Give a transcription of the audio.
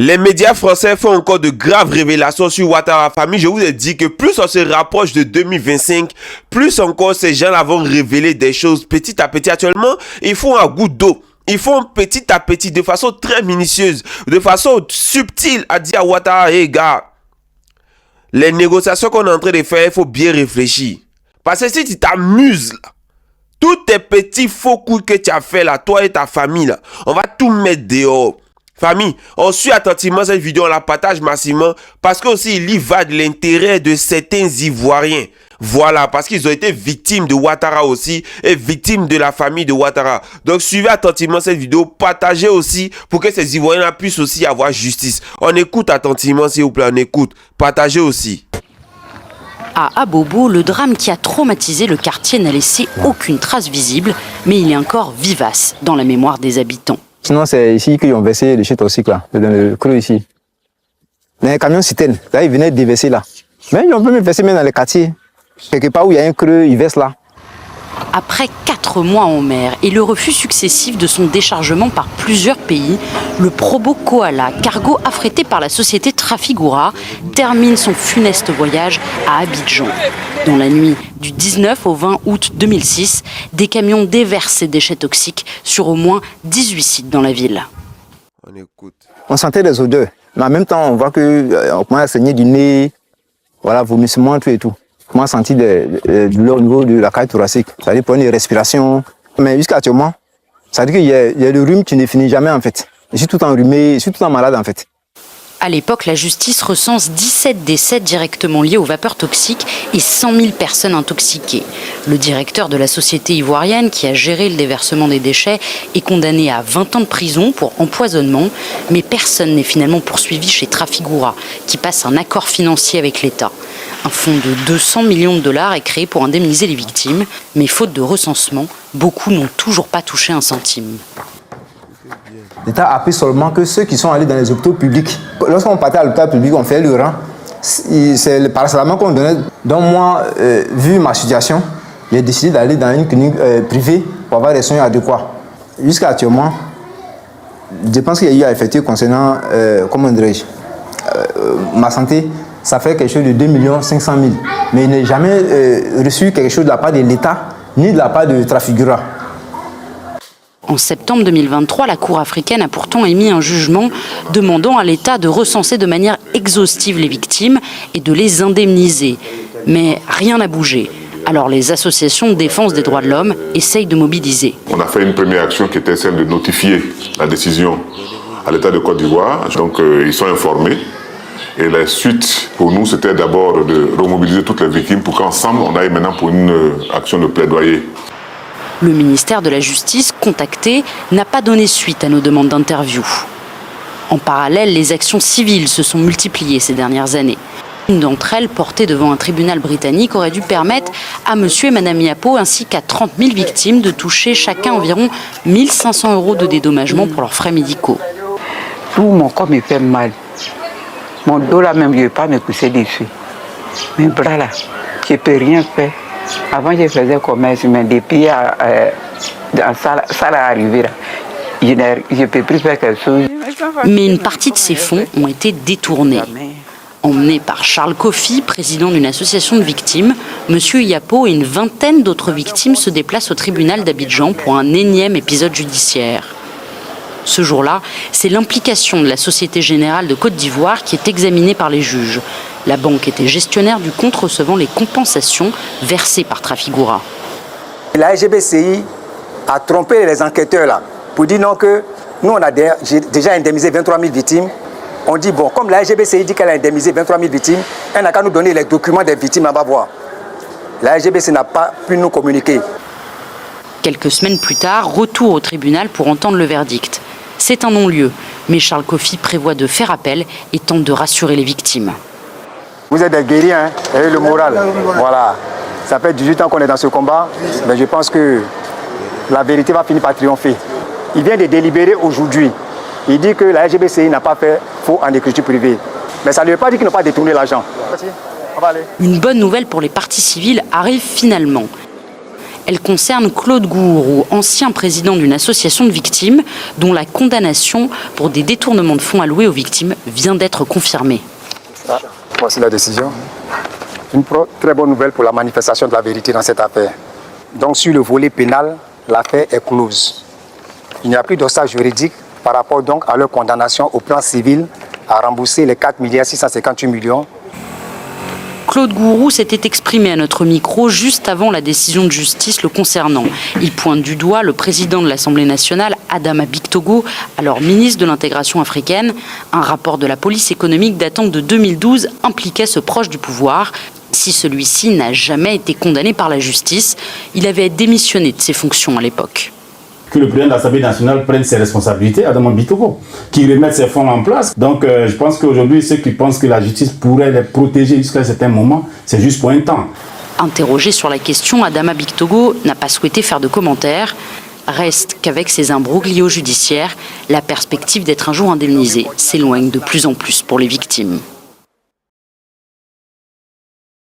Les médias français font encore de graves révélations sur Ouattara famille. Je vous ai dit que plus on se rapproche de 2025, plus encore ces gens-là vont révéler des choses petit à petit. Actuellement, ils font un goutte d'eau. Ils font petit à petit, de façon très minutieuse, de façon subtile, à dire à Ouattara, hey gars, les négociations qu'on est en train de faire, il faut bien réfléchir. Parce que si tu t'amuses, là, tous tes petits faux coups que tu as fait là, toi et ta famille, là, on va tout mettre dehors. Famille, on suit attentivement cette vidéo, on la partage massivement parce qu'aussi il y va de l'intérêt de certains Ivoiriens. Voilà, parce qu'ils ont été victimes de Ouattara aussi et victimes de la famille de Ouattara. Donc suivez attentivement cette vidéo, partagez aussi pour que ces Ivoiriens puissent aussi avoir justice. On écoute attentivement s'il vous plaît, on écoute. Partagez aussi. À Abobo, le drame qui a traumatisé le quartier n'a laissé aucune trace visible, mais il est encore vivace dans la mémoire des habitants. Sinon, c'est ici qu'ils ont versé le déchets toxiques, là, dans le creux ici. Dans les camions citernes, là, ils venaient déverser là. Mais ils ont pu me verser même dans les quartiers. Quelque part où il y a un creux, ils versent là. Après 4 mois en mer et le refus successif de son déchargement par plusieurs pays, le Probo Koala, cargo affrété par la société Trafigura, termine son funeste voyage à Abidjan. Dans la nuit du 19 au 20 août 2006, des camions déversent ces déchets toxiques sur au moins 18 sites dans la ville. On écoute. On sentait des odeurs, mais en même temps, on voit qu'on commence à saigner du nez, voilà, vomissement, tout et tout. On commence à sentir des douleurs au niveau de la cage thoracique, c'est-à-dire pour une respiration. Mais jusqu'à actuellement, ça veut dire qu'il y a le rhume qui ne finit jamais en fait. Je suis tout enrhumé, je suis tout en malade en fait. À l'époque, la justice recense 17 décès directement liés aux vapeurs toxiques et 100 000 personnes intoxiquées. Le directeur de la société ivoirienne qui a géré le déversement des déchets est condamné à 20 ans de prison pour empoisonnement, mais personne n'est finalement poursuivi chez Trafigura, qui passe un accord financier avec l'État. Un fonds de 200 millions de dollars est créé pour indemniser les victimes, mais faute de recensement, beaucoup n'ont toujours pas touché un centime. L'État a pris seulement que ceux qui sont allés dans les hôpitaux publics. Lorsqu'on partait à l'hôpital public, on fait le rang. C'est le paracétamol qu'on donnait. Donc moi, vu ma situation, j'ai décidé d'aller dans une clinique privée pour avoir des soins adéquats. Jusqu'à actuellement, je pense qu'il y a eu à effectuer concernant, comment dirais-je, ma santé, ça fait quelque chose de 2 500 000. Mais je n'ai jamais reçu quelque chose de la part de l'État, ni de la part de Trafigura. En septembre 2023, la Cour africaine a pourtant émis un jugement demandant à l'État de recenser de manière exhaustive les victimes et de les indemniser. Mais rien n'a bougé. Alors les associations de défense des droits de l'homme essayent de mobiliser. On a fait une première action qui était celle de notifier la décision à l'État de Côte d'Ivoire. Donc ils sont informés. Et la suite pour nous, c'était d'abord de remobiliser toutes les victimes pour qu'ensemble, on aille maintenant pour une action de plaidoyer. Le ministère de la Justice, contacté, n'a pas donné suite à nos demandes d'interview. En parallèle, les actions civiles se sont multipliées ces dernières années. Une d'entre elles, portée devant un tribunal britannique, aurait dû permettre à monsieur et madame Yapo ainsi qu'à 30 000 victimes de toucher chacun environ 1 500 € de dédommagement pour leurs frais médicaux. Tout mon corps me fait mal. Mon dos là même, je ne vais pas me coucher dessus. Mes bras là, je ne peux rien faire. Avant, je faisais commerce, mais depuis ça l'a arrivé là. Je ne peux plus faire quelque chose. Mais une partie de ces fonds ont été détournés. Emmené par Charles Kofi, président d'une association de victimes, M. Yapo et une vingtaine d'autres victimes se déplacent au tribunal d'Abidjan pour un énième épisode judiciaire. Ce jour-là, c'est l'implication de la Société Générale de Côte d'Ivoire qui est examinée par les juges. La banque était gestionnaire du compte recevant les compensations versées par Trafigura. La SGBCI a trompé les enquêteurs là pour dire non que nous on a déjà indemnisé 23 000 victimes. On dit bon, comme la SGBCI dit qu'elle a indemnisé 23 000 victimes, elle n'a qu'à nous donner les documents des victimes, on va voir. La SGBCI n'a pas pu nous communiquer. Quelques semaines plus tard, retour au tribunal pour entendre le verdict. C'est un non-lieu, mais Charles Kofi prévoit de faire appel et tente de rassurer les victimes. Vous êtes des guerriers, hein, et le moral. Voilà. Ça fait 18 ans qu'on est dans ce combat, mais je pense que la vérité va finir par triompher. Il vient de délibérer aujourd'hui. Il dit que la SGBCI n'a pas fait faux en écriture privée. Mais ça ne veut pas dire qu'ils n'ont pas détourné l'argent. Une bonne nouvelle pour les parties civiles arrive finalement. Elle concerne Claude Gourourou, ancien président d'une association de victimes, dont la condamnation pour des détournements de fonds alloués aux victimes vient d'être confirmée. Voici la décision. Une très bonne nouvelle pour la manifestation de la vérité dans cette affaire. Donc sur le volet pénal, l'affaire est close. Il n'y a plus d'obstacle juridique par rapport donc à leur condamnation au plan civil à rembourser les 4 658 millions. Claude Gourourou s'était exprimé à notre micro juste avant la décision de justice le concernant. Il pointe du doigt le président de l'Assemblée nationale, Adama Bictogo, alors ministre de l'intégration africaine. Un rapport de la police économique datant de 2012 impliquait ce proche du pouvoir. Si celui-ci n'a jamais été condamné par la justice, il avait démissionné de ses fonctions à l'époque. Que le président de l'Assemblée nationale prenne ses responsabilités, Adama Bictogo, qui remette ses fonds en place. Donc je pense qu'aujourd'hui, ceux qui pensent que la justice pourrait les protéger jusqu'à un certain moment, c'est juste pour un temps. Interrogé sur la question, Adama Bictogo n'a pas souhaité faire de commentaires. Reste qu'avec ces imbroglios judiciaires, la perspective d'être un jour indemnisé s'éloigne de plus en plus pour les victimes.